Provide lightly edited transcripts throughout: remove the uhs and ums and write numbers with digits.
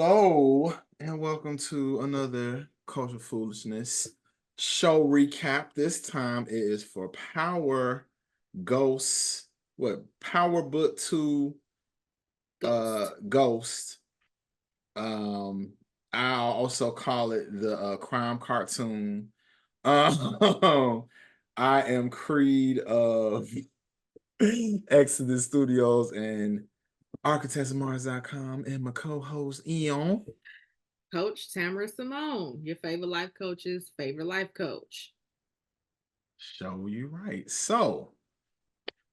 Hello, and welcome to another Culture Foolishness show recap. This time it is for Power Ghosts. What Power Book 2 Ghost. Ghost. Um I'll also call it the crime cartoon. Um I am Creed of Exodus Studios and architectsmars.com and my co-host Eon. Coach Tamara Simone, your favorite life coach's favorite life coach. Show you right. So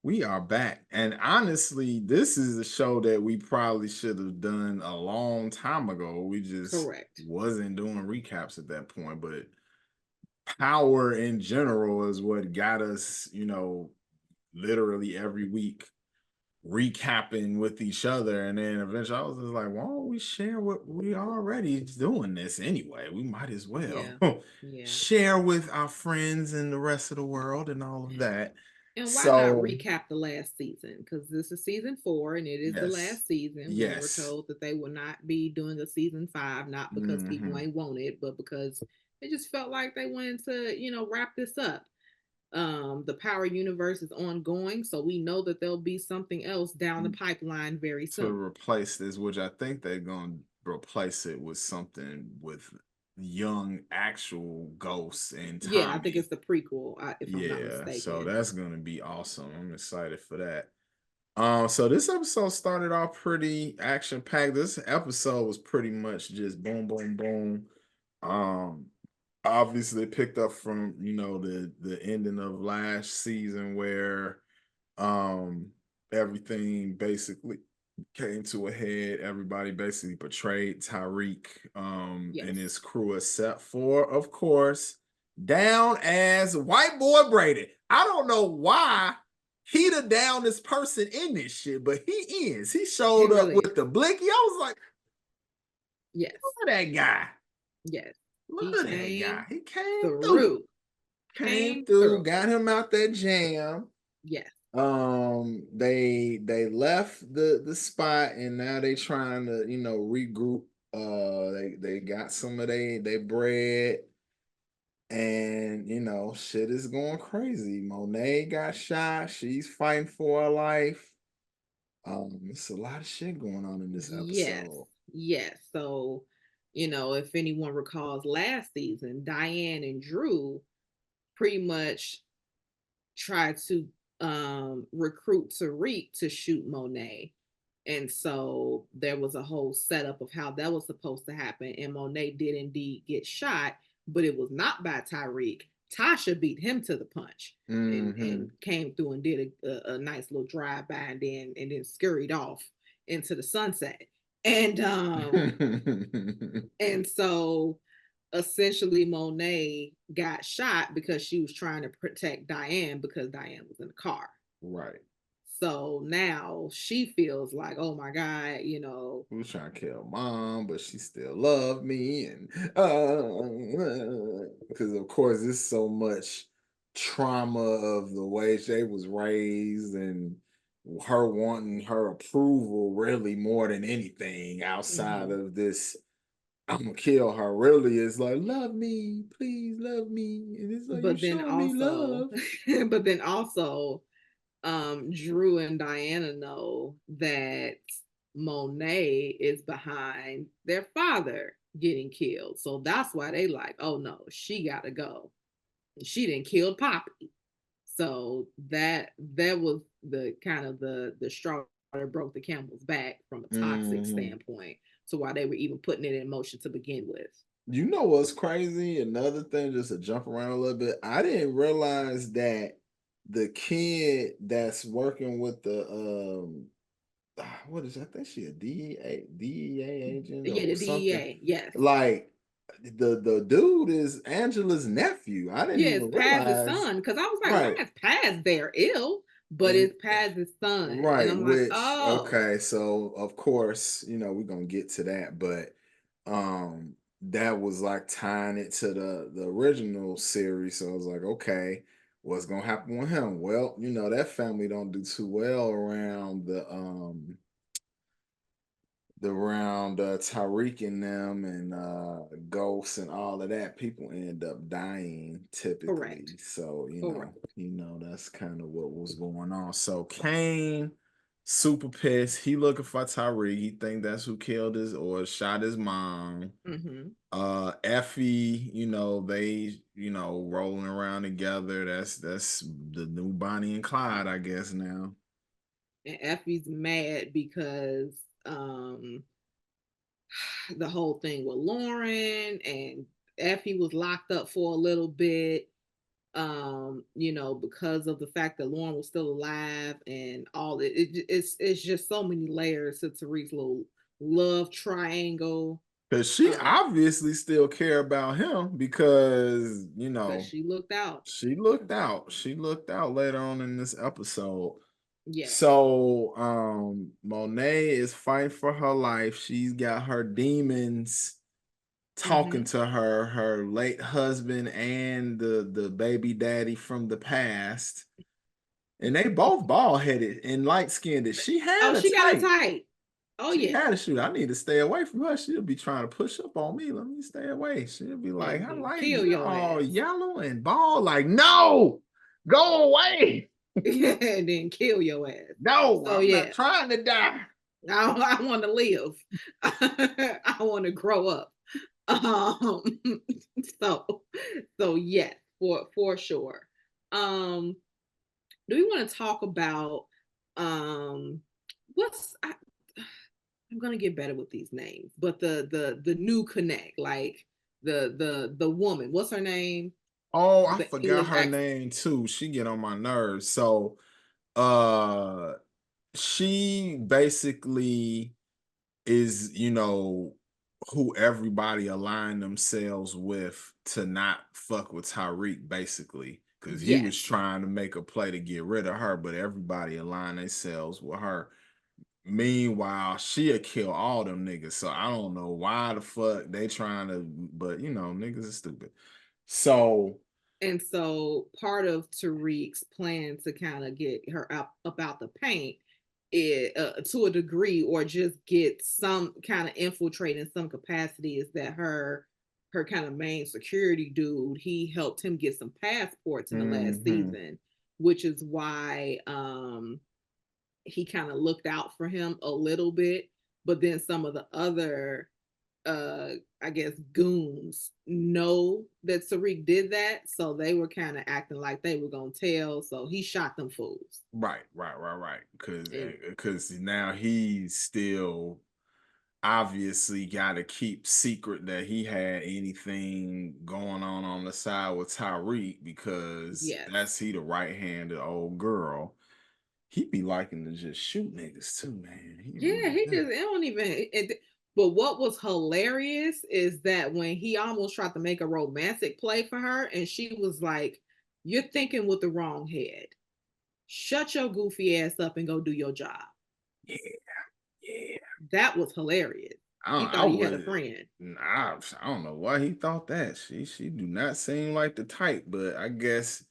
we are back. And honestly, this is a show that we probably should have done a long time ago. We just Correct. wasn't doing recaps at that point. But power in general is what got us, literally every week recapping with each other. And then eventually I was just like, why don't we share what we already doing this anyway? We might as well Yeah. Yeah. share with our friends and the rest of the world and all of that. And why not So recap the last season? Because this is season 4 and it is the yes, last season. We were yes. told that they would not be doing a season 5, not because people Hmm. ain't want it, but because it just felt like they wanted to, wrap this up. The Power Universe is ongoing, so we know that there'll be something else down the pipeline very To soon. replace this, which I think they're gonna replace it with something with young actual ghosts and Yeah, I think Tommy. it's the prequel, if I'm not Yeah, so mistaken. that's gonna be awesome. I'm excited for that. So this episode started off pretty action packed. This episode was pretty much just boom, boom, boom. Um, Obviously picked up from the ending of last season where um everything basically came to a head. Everybody basically betrayed Tyreek and Yes. his crew, except for, of course, down as white boy Brady. I don't know why he the downest person in this shit, but he is. He He showed up really is. with the blicky. I was like, Yes. look at that guy. Yes. Look He at that guy. came He came through. through. Came Came through, through. got him out that jam. Yes. They left the spot and now they trying to, regroup. They got some of they bread and shit is going crazy. Monet got shot, she's fighting for her life. It's a lot of shit going on in this Yes. episode. Yes. So, if anyone recalls last season, Diane and Drew pretty much tried to recruit Tariq to shoot Monet. And so there was a whole setup of how that was supposed to happen. And Monet did indeed get shot, but it was not by Tyreek. Tasha beat him to the punch and Mm-hmm. came through and did a nice little drive by and then scurried off into the sunset. And and so essentially Monet got shot because she was trying to protect Diane because Diane was in the car. Right. So now she feels like, oh my God, Who was trying to kill mom, but she still loved me, and because of course there's so much trauma of the way she was raised and her wanting her approval really more than anything outside mhm. of this. I'm gonna kill her. Really, is like love me, please love me, and it's like you But then showing me also, love. but then also, Drew and Diana know that Monet is behind their father getting killed. So that's why they like, oh no, she gotta go. She didn't kill Poppy. So that was the kind of the straw that broke the camel's back from a toxic Mhm. standpoint to why they were even putting it in motion to begin with. You know what's crazy? Another thing, just to jump around a little bit, I didn't realize that the kid that's working with the what is that? I think she a DEA agent Yeah, or the something. DEA, yes. Like the dude is Angela's nephew. I didn't Yeah, even it's Paz's realize. son. Because I was like, why Right. is Paz there ill? But And it's Paz's son. And right, I'm like, which oh, okay, so of course, we're gonna get to that, but that was like tying it to the original series. So I was like, okay, what's gonna happen with him? Well, that family don't do too well around around Tariq and them and Ghost and all of that, people end up dying typically. Correct. So Correct. that's kind of what was going on. So Kane, super pissed. He looking for Tariq. He think that's who killed his or shot his mom. Mm-hmm. Effie, they rolling around together. That's the new Bonnie and Clyde, I guess now. And Effie's mad because the whole thing with Lauren, and Effie was locked up for a little bit, because of the fact that Lauren was still alive and all it's just so many layers to Tariq's little love triangle. Because she obviously still care about him because, Because she looked out. she looked out. She looked out later on in this episode. Yes. So Monet is fighting for her life. She's got her demons talking Mm-hmm. to her late husband and the baby daddy from the past. And they both bald headed and light skinned. She Oh, had a she got a type. type. Oh She yeah. had a shoot. I need to stay away from her. She'll be trying to push up on me. Let me stay away. She'll be like, And I then like kill you your all ass. yellow and bald. Like, no, go away. And then kill your ass. No, So I'm not yeah, trying to die. I want to live. I want to grow up. Um, so yes, for sure. Um, do we want to talk about what's I'm gonna get better with these names, but the new connect, like the woman, what's her name? Oh, I The forgot English her accent. name too. She get on my nerves. So, uh, she basically is, who everybody aligned themselves with to not fuck with Tyreek, basically. Because he was Yes. trying to make a play to get rid of her, but everybody aligned themselves with her. Meanwhile, she'll kill all them niggas. So I don't know why the fuck they trying to, but niggas are stupid. So And so part of Tariq's plan to kind of get her up out the paint is, to a degree, or just get some kind of infiltrate in some capacity, is that her kind of main security dude, he helped him get some passports in the last mhm. season, which is why he kind of looked out for him a little bit. But then some of the other uh I guess goons know that Tariq did that, so they were kind of acting like they were gonna tell, so he shot them fools. Right. And Because now he's still obviously got to keep secret that he had anything going on the side with Tyreek because yes. that's he the right handed old girl. He be liking to just shoot niggas too, man. He Yeah, really he does. just it don't even but what was hilarious is that when he almost tried to make a romantic play for her, and she was like, "You're thinking with the wrong head. Shut your goofy ass up and go do your job." Yeah, yeah. That was hilarious. He I thought he had a would. friend. I don't know why he thought that. She do not seem like the type, but I guess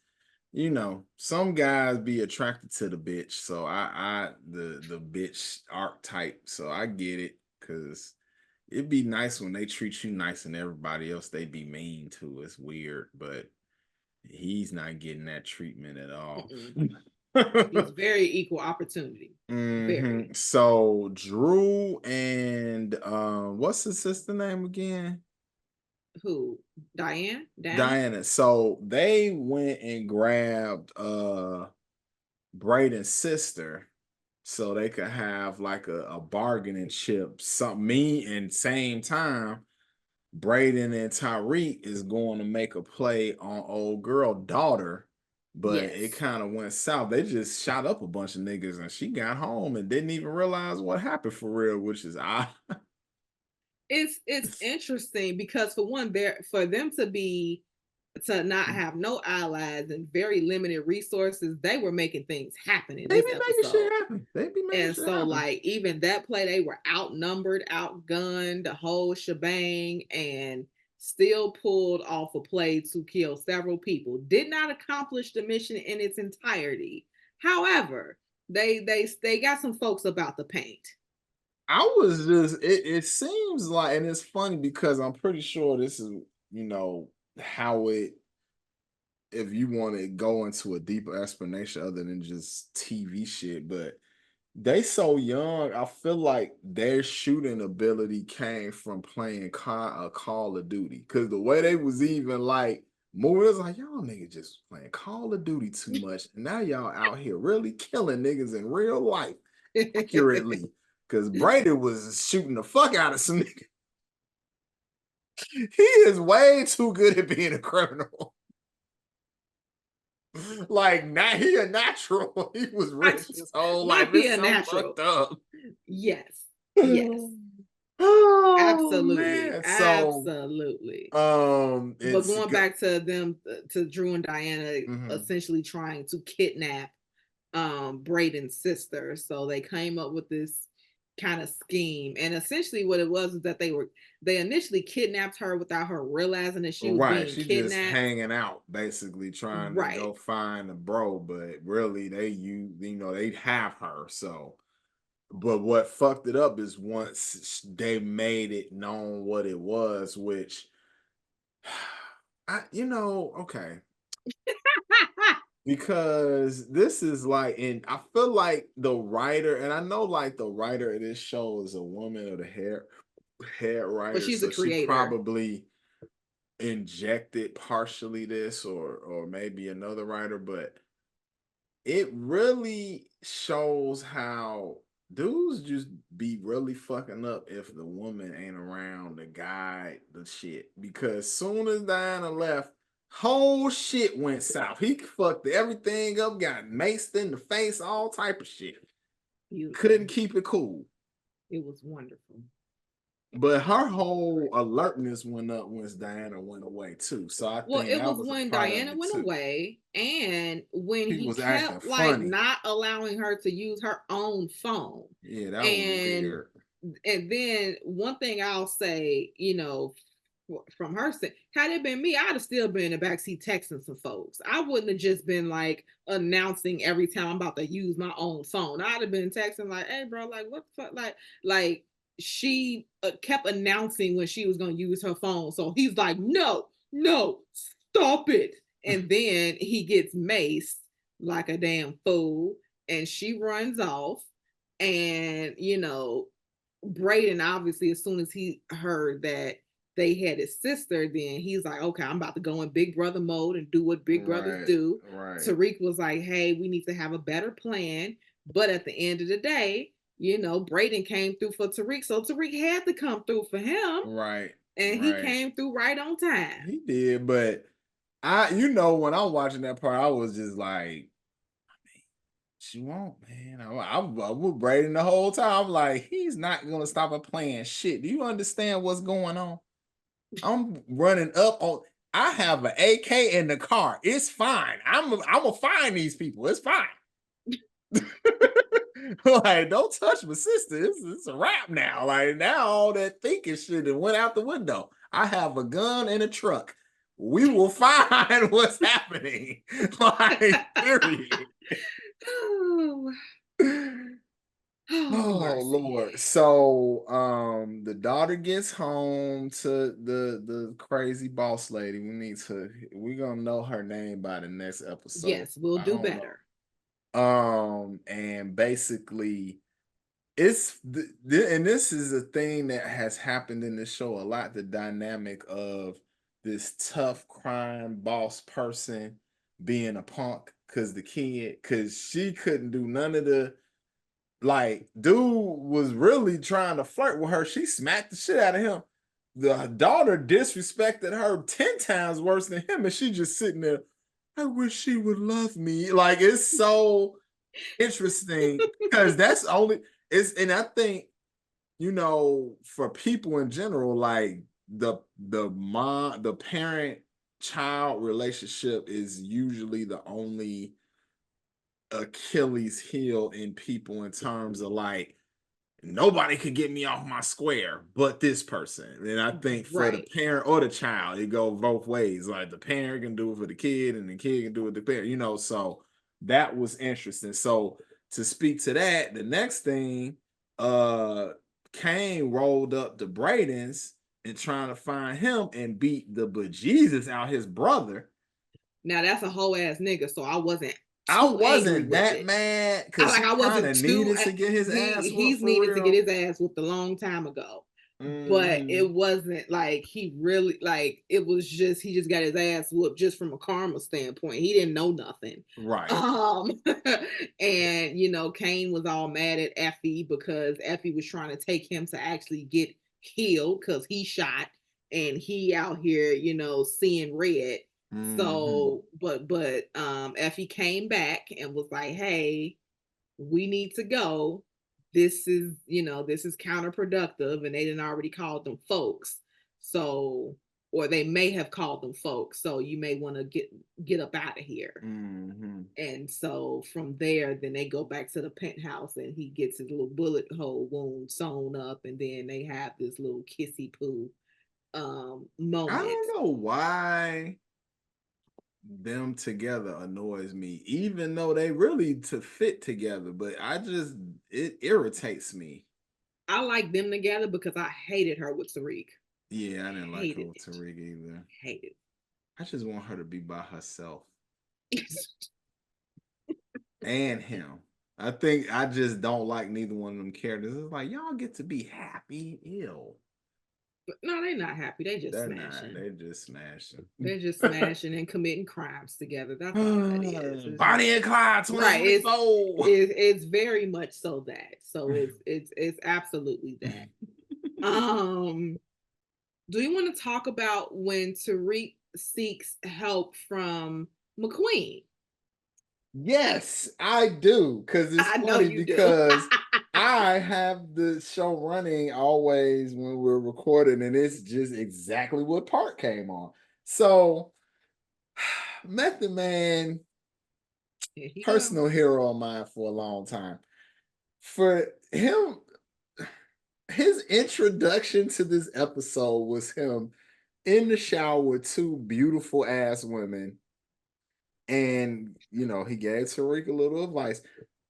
some guys be attracted to the bitch. So I the bitch archetype. So I get it because it'd be nice when they treat you nice and everybody else they be mean to. It's weird, but he's not getting that treatment at all. Mm-mm. He's very equal opportunity. Very. So Drew and what's his sister name again? Who? Diane? Dana? Diana. So they went and grabbed Braden's sister so they could have like a bargaining chip, something me and same time. Braden and Tyreek is going to make a play on old girl daughter, but it Yes. kind of went south. They just shot up a bunch of niggas and she got home and didn't even realize what happened for real, which is odd. It's interesting because for one, there for them to not have no allies and very limited resources, they were making things happen in They this be making shit episode. happen. They be making And shit so, happen. like, even that play, they were outnumbered, outgunned, the whole shebang, and still pulled off a play to kill several people. Did not accomplish the mission in its entirety. However, they got some folks about the paint. I was just it seems like, and it's funny because I'm pretty sure this is, how it, if you want to go into a deeper explanation other than just TV shit, but they so young, I feel like their shooting ability came from playing Call of Duty. Cause the way they was even like moving, was like, y'all niggas just playing Call of Duty too much. And now y'all out here really killing niggas in real life accurately. Cause Brady was shooting the fuck out of some niggas. He is way too good at being a criminal. Like, now he a natural. He was rich his whole life. Not be It's a so natural. fucked up. Yes. Yes. Oh Absolutely. man. So Absolutely. But it's going back to them, to Drew and Diana mhm. essentially trying to kidnap Braden's sister. So they came up with this kind of scheme. And essentially what it was is that they initially kidnapped her without her realizing that she was Right. being She just kidnapped. hanging out, basically trying to Right. go find a bro, but really they have her. So but what fucked it up is once they made it known what it was, which okay. Because this is like, and I feel like the writer, and I know like the writer of this show is a woman or the head But writer, she's a so she creator. probably injected partially this or maybe another writer, but it really shows how dudes just be really fucking up if the woman ain't around to guide the shit. Because soon as Diana left, whole shit went south. He fucked everything up, got maced in the face, all type of shit. Beautiful. Couldn't keep it cool. It was wonderful. But her whole alertness went up once Diana went away too. So I Well, think it that was was a when part of Diana it went too. away and when He he was acting kept like funny. not allowing her to use her own phone. Yeah, that was And weird. then one thing I'll say, from her side, had it been me, I'd have still been in the backseat texting some folks. I wouldn't have just been like announcing every time I'm about to use my own phone. I'd have been texting like, "Hey, bro, like what the fuck?" Like she kept announcing when she was gonna use her phone. So he's like, "No, no, stop it!" And then he gets maced like a damn fool, and she runs off. And Braden, obviously, as soon as he heard that they had his sister, then he's like, okay, I'm about to go in big brother mode and do what big brothers Right, do. right. Tariq was like, hey, we need to have a better plan. But at the end of the day, Braden came through for Tariq. So Tariq had to come through for him. Right, And he right. came through right on time. He did, but when I'm watching that part, I was just like, she won't, man. I was braiding the whole time. I'm like, he's not gonna stop her playing shit. Do you understand what's going on? I'm running up on. I have an AK in the car. It's fine. I'm gonna find these people. It's fine. Like, don't touch my sister. It's a wrap now. Like now, all that thinking shit and went out the window. I have a gun and a truck. We will find what's happening. Like, period. Oh, oh Oh mercy. Lord. So the daughter gets home to the crazy boss lady. We're gonna know her name by the next episode. Yes, we'll I do don't know. better. And basically and this is a thing that has happened in this show a lot, the dynamic of this tough crime boss person being a punk because she couldn't do none of the, like, dude was really trying to flirt with her. She smacked the shit out of him. The daughter disrespected her 10 times worse than him, and she just sitting there, I wish she would love me. Like, it's so interesting because that's only it's and I think, for people in general, like the parent child relationship is usually the only Achilles heel in people in terms of like nobody could get me off my square but this person. And I think for the Right. parent or the child, it goes both ways. Like the parent can do it for the kid and the kid can do it the parent, so that was interesting. So to speak to that, the next thing, uh Kane rolled up to Braden's and trying to find him and beat the bejesus out his brother. Now that's a whole ass nigga, so I wasn't I too angry wasn't with that it. mad because he I kind wasn't of too. needed to get his ass whooped He's for needed to get real. his ass whooped a long time ago, but Mm-hmm. it wasn't like he really like. It was just he just got his ass whooped just from a karma standpoint. He didn't know nothing. Right. And you know, Kane was all mad at Effie because Effie was trying to take him to actually get healed because he shot and he out here, you know, seeing red. Mm-hmm. So, but Effie came back and was like, "Hey, we need to go. This is, you know, this is counterproductive." And they didn't already called them folks. So, or they may have called them folks. So you may want to get up out of here. Mm-hmm. And so from there, then they go back to the penthouse and he gets his little bullet hole wound sewn up, and then they have this little kissy poo I moment. don't know why them together annoys me, even though they really to fit together, but it irritates me. I like them together because I hated her with Tariq. Yeah, I didn't like her Hated with it. Tariq either. Hated I just want her to be by herself it. and him. I think I just don't like neither one of them characters. It's like y'all get to be happy. Ew. But no, they're not happy. They just They're not. smashing. They're just smashing. They're just smashing and committing crimes together. That's all that is. It's Bonnie just and Clyde right. Twins. It's very much so that. So it's absolutely that. Um, do you want to talk about when Tariq seeks help from McQueen? Yes, I do. Because it's I know funny you do. because I have the show running always when we're recording, and it's just exactly what part came on. So, Method Man, Here he go. personal hero of mine for a long time. For him, his introduction to this episode was him in the shower with two beautiful ass women. And, he gave Tariq a little advice.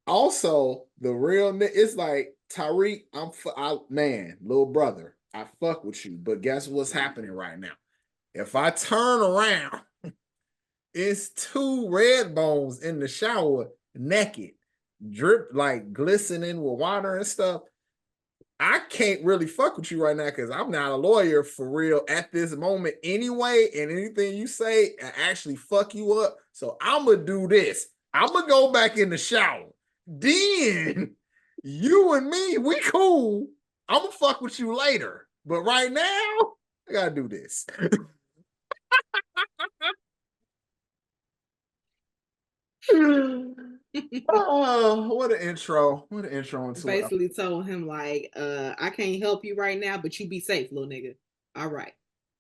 Also, the real it's like Tyreek, man, little brother, I fuck with you, but guess what's happening right now? If I turn around, it's two red bones in the shower, naked, drip like glistening with water and stuff. I can't really fuck with you right now because I'm not a lawyer for real at this moment anyway. And anything you say actually fuck you up. So I'm gonna do this. I'm gonna go back in the shower. Then you and me, we cool. I'm gonna fuck with you later. But right now, I gotta do this. Oh, what an intro. What an intro into it. Basically told him like, I can't help you right now, but you be safe, little nigga. All right.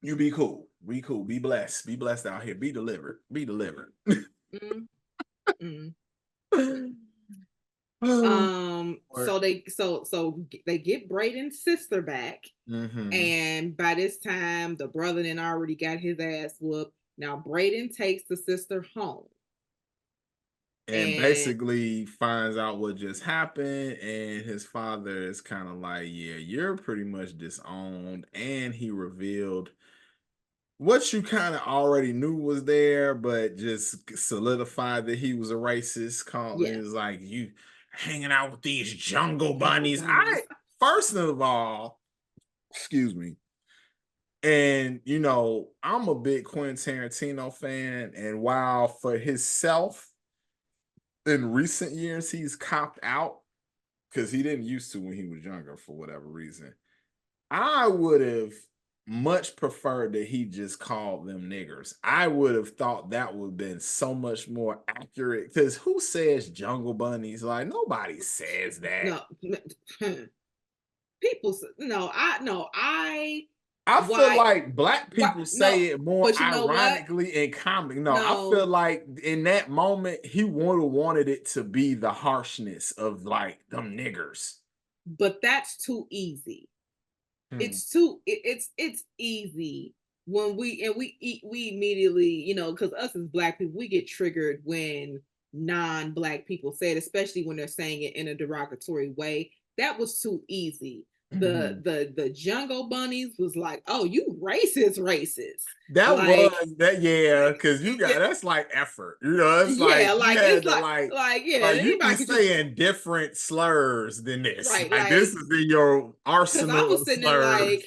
You be cool. Be cool. Be blessed. Be blessed out here. Be delivered. Be delivered. Mm, mm. Oh, So they get Braden's sister back, mm-hmm. and by this time the brother then already got his ass whooped. Now Braden takes the sister home. And And basically finds out what just happened, and his father is kind of like, yeah, you're pretty much disowned. And he revealed what you kind of already knew was there, but just solidified that he was a racist. Called yeah, it was like, you hanging out with these jungle jungle bunnies. bunnies. First of all, excuse me. And I'm a big Quentin Tarantino fan, and while for himself in recent years he's copped out because he didn't used to when he was younger for whatever reason. I would have much preferred that he just called them niggers. I would have thought that would have been so much more accurate because who says jungle bunnies? Like nobody says that. No, people. I feel Why? like black Why? people No, say it more but you know what? ironically and comic. No, I feel No, like in that moment he would have wanted it to be the harshness of like them niggers. but that's too easy. Hmm. It's easy when we immediately, you know, because us as black people, we get triggered when non-black people say it, especially when they're saying it in a derogatory way. That was too easy. The Jungle Bunnies was like, oh, you racist. That Like, was that, yeah, because you got that's like effort. You know, it's yeah, like you like had it's to yeah, like you be anybody could just saying different slurs than this. right, Like this like is in your because I arsenal was of sitting there slurs. like,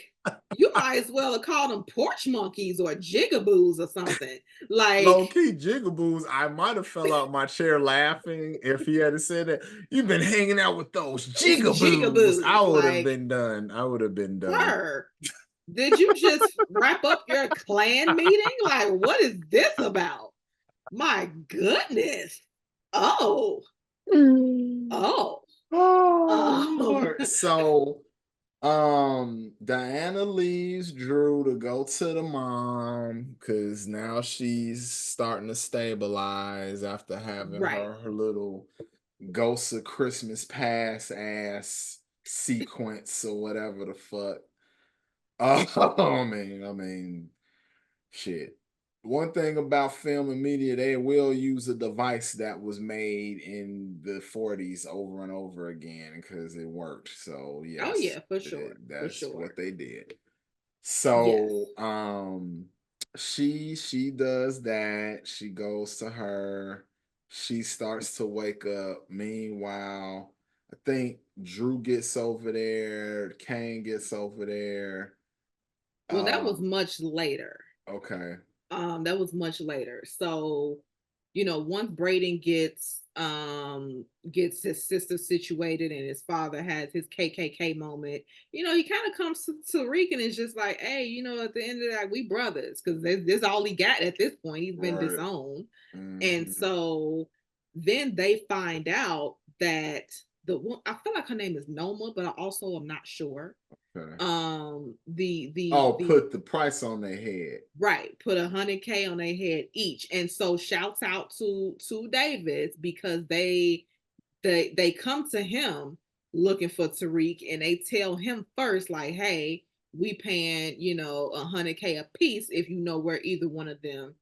you might as well have called them porch monkeys or jigaboos or something. Like Low key jigaboos, I might have fell out my chair laughing if he had said that. You've been hanging out with those those jigaboos. I jigaboos, would have like, been done. I would have been done. sir, did you just wrap up your clan meeting? Like, what is this about? My goodness. Oh, oh, Oh um, Lord. So Diana leaves Drew to go to the mom because now she's starting to stabilize after having right. her little Ghost of Christmas Past ass sequence or whatever the fuck. I mean, shit. One thing about film and media, they will use a device that was made in the 40s over and over again because it worked. So Oh yes, yeah, for sure, for that's sure. what they did. Yes. So she does that. She goes to her. She starts to wake up. Meanwhile, I think Drew gets over there, Kane gets over there. Well, that was Um, much later. okay. That was much later. So, once Braden gets his sister situated and his father has his KKK moment, he kind of comes to Tariq and is just like, hey, at the end of that, we brothers, because this all he got at this point. He's been Right. disowned. And Mhm. so then they find out that the one, I feel like her name is Noma, but I also am not sure. Okay. The Oh, put the price on their head. Right, put 100K on their head each. And so shouts out to Davis because they come to him looking for Tariq, and they tell him first, like, hey, we paying, 100K a piece if you know where either one of them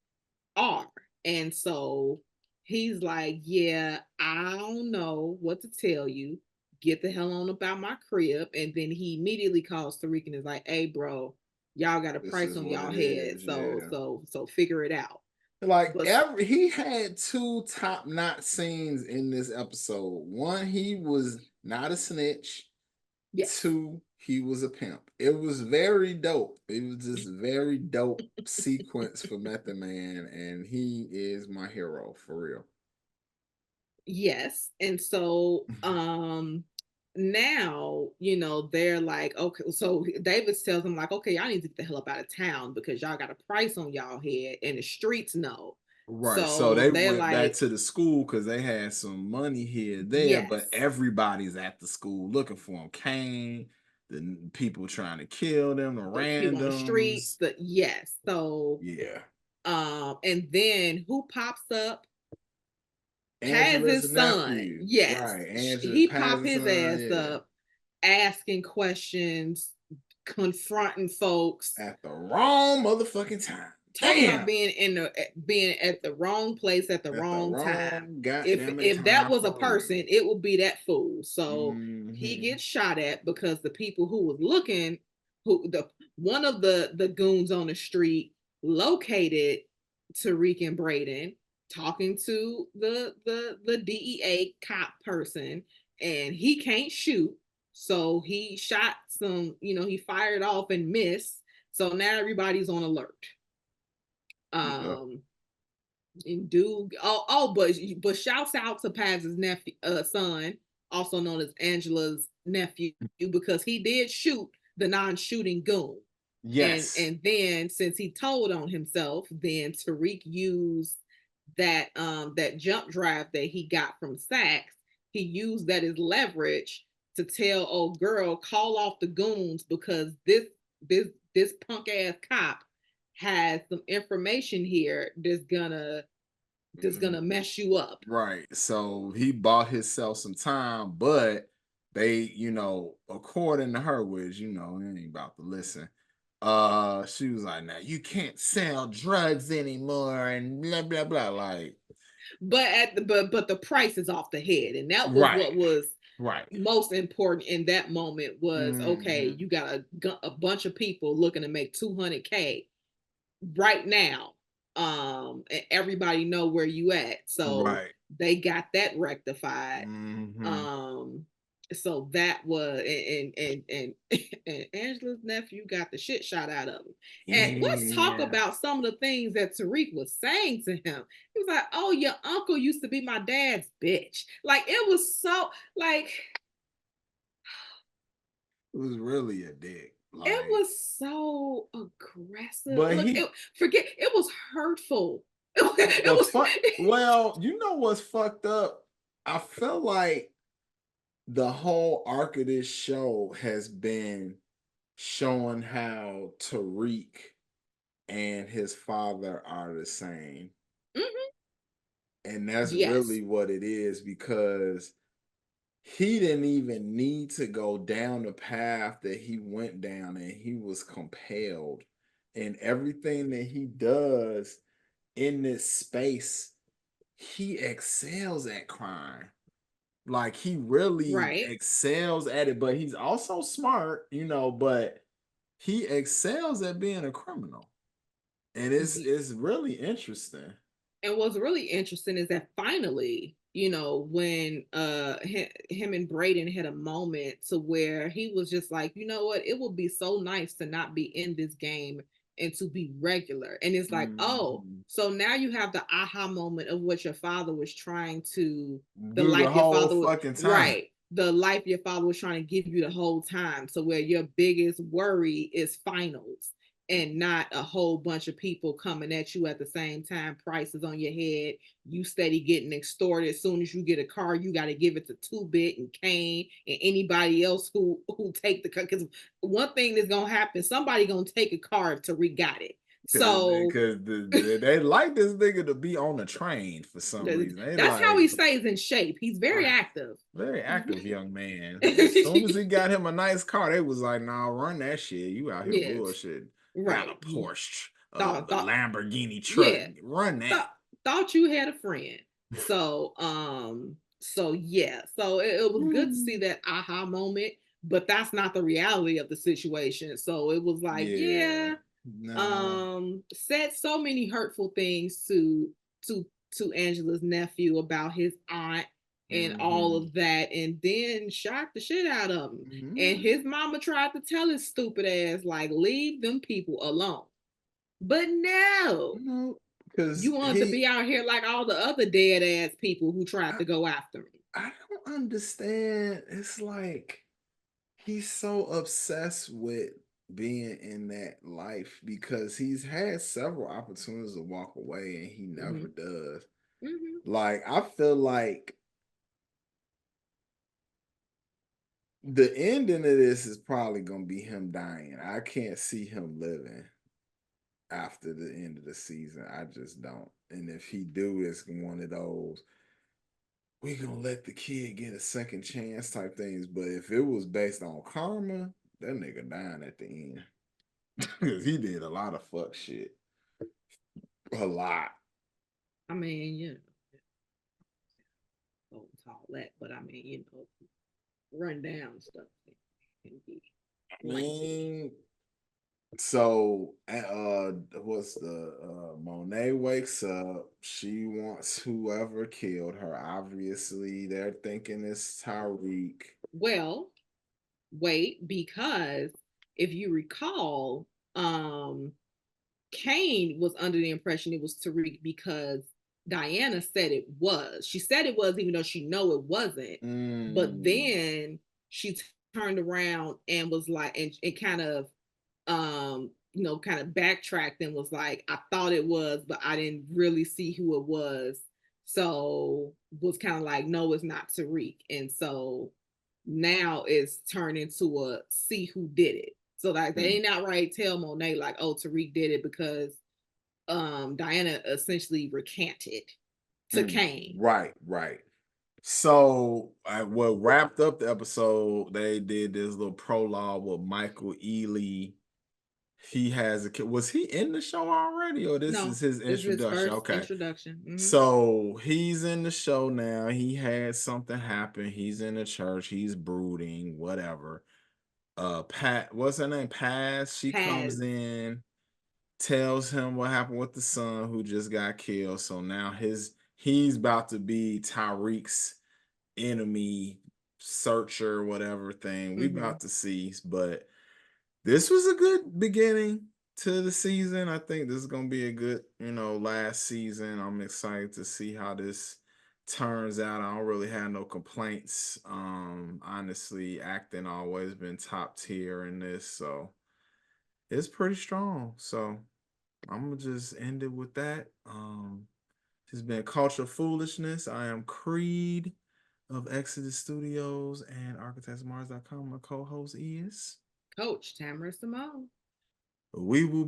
are. And so he's like, yeah, I don't know what to tell you. Get the hell on about my crib. And then he immediately calls Tariq and is like, hey, bro, y'all got a This price is on what y'all it head. is. So Yeah. figure it out. Like But he had two top notch scenes in this episode. One, he was not a snitch. yes. Two, he was a pimp. It was very dope. It was just very dope sequence for Method Man, and he is my hero for real. Yes. And so now, they're like, okay, so Davis tells them like, okay, y'all need to get the hell up out of town because y'all got a price on y'all head and the streets know. Right. So So they they're went back like, to the school because they had some money here, there, but yes, everybody's at the school looking for them. Kane, the people trying to kill them, the the people on the streets, randoms. the yes. So Yeah. and then who pops up? Angela's Paz's son. nephew. Yes. Right. Angela He pop Paz's his son. ass Yeah. up, asking questions, confronting folks, At the wrong motherfucking time. talk about Damn. being at the wrong place at the At the wrong time. wrong If goddamn it if that time was a for person, real. it would be that fool. So he Hmm. gets shot at because the people who was looking, who the one of the goons on the street located Tariq and Braden talking to the DEA cop person, and he can't shoot, so he shot some. He fired off and missed. So now everybody's on alert. Yeah. Um, and dude, but shouts out to Paz's nephew, son, also known as Angela's nephew, because he did shoot the non-shooting goon. and Yes. and then since he told on himself, then Tariq used that jump drive that he got from Sachs. He used that as leverage to tell old girl, call off the goons because this punk ass cop has some information here that's gonna Mhm. mess you up. Right. So he bought himself some time, but they, according to her, which he ain't about to listen. She was like, now you can't sell drugs anymore, and blah blah blah. Like, But the price is off the head, and that was right. what was Right. most important in that moment was, okay, Mhm. you got a bunch of people looking to make 200K right now, and everybody know where you at, so Right. they got that rectified. Mhm. um so that was, and Angela's nephew got the shit shot out of him. And let's talk Yeah. about some of the things that Tariq was saying to him. He was like, oh, your uncle used to be my dad's bitch. Like, it was so, like, It was really a dick. it Like, was so aggressive. but Look, he forget it was hurtful. It the was fun well, you know what's fucked up? I feel like the whole arc of this show has been showing how Tariq and his father are the same. Mhm. And that's Yes, really what it is because he didn't even need to go down the path that he went down, and he was compelled. And everything that he does in this space, he excels at crime. Like he really right. excels at it, but he's also smart, but he excels at being a criminal. And it's really interesting. And what's really interesting is that finally, when him and Braden had a moment to where he was just like, you know what, it would be so nice to not be in this game and to be regular. And it's like, oh, Mhm. so now you have the aha moment of what your father was trying to, the Do the life your whole father was, fucking time. right, the life your father was trying to give you the whole time. So where your biggest worry is finals and not a whole bunch of people coming at you at the same time, prices on your head, you steady getting extorted. As soon as you get a car, you got to give it to Two Bit and Kane and anybody else who take the car. Because one thing that's gonna happen, somebody gonna take a car if Tariq got it. So Because they like this nigga to be on the train for some reason. They that's how he like stays in shape. He's very active. very active young man. As soon as he got him a nice car, they was like, "Nah, run that shit. You out here Yes, bullshit. I got a right. Porsche, Thought, the thought, Lamborghini truck. yeah, Run that." thought you had a friend. So yeah, so it was good to see Mm. that aha moment, but that's not the reality of the situation. So it was like, Yeah. yeah, No. said so many hurtful things to to Angela's nephew about his aunt and all Hmm. of that, and then shot the shit out of him. And Hmm. his mama tried to tell his stupid ass, like, leave them people alone. But no, No, you because wanted to be out here like all the other dead ass people who tried I, to go after me. I don't understand. It's like he's so obsessed with being in that life because he's had several opportunities to walk away and he never Hmm. does. Hmm. Like, I feel like the ending of this is probably gonna be him dying. I can't see him living after the end of the season. I just don't. And if he do, it's one of those we gonna let the kid get a second chance type things. But if it was based on karma, that nigga dying at the end. Because he did a lot of fuck shit. A lot. I mean, all that, but I mean, run down stuff can be I lengthy. mean, so what's the Monet wakes up, she wants whoever killed her. Obviously, they're thinking it's Tyreek. Well, wait, because if you recall, Kane was under the impression it was Tariq because Diana said it was. She said it was, even though she know it wasn't. But Mm, then she turned around and was like, and kind of, kind of backtracked and was like, I thought it was, but I didn't really see who it was. So was kind of like, no, it's not Tariq. And so now it's turned into a see who did it. So like they mm, ain't outright tell Monet like, oh, Tariq did it because Diana essentially recanted to mm. Kane. Right, right. So, what wrapped up the episode, they did this little prologue with Michael Ealy, he has a kid. Was he in the show already, or this is No, his this is his introduction? first Okay. introduction. So he's in the show now. He had something happen. He's in the church. He's brooding, whatever. Pat, what's her name? Paz. She comes Has. in, tells him what happened with the son who just got killed. So now he's about to be Tyreek's enemy, searcher, whatever thing. We Mhm. about to see, but this was a good beginning to the season. I think this is gonna be a good, last season. I'm excited to see how this turns out. I don't really have no complaints. Honestly, acting always been top tier in this, so it's pretty strong. So I'm gonna just end it with that. This has been Culture Foolishness. I am Creed of Exodus Studios and ArchitectsMars.com. My co-host is. Coach Tamara Simone. We will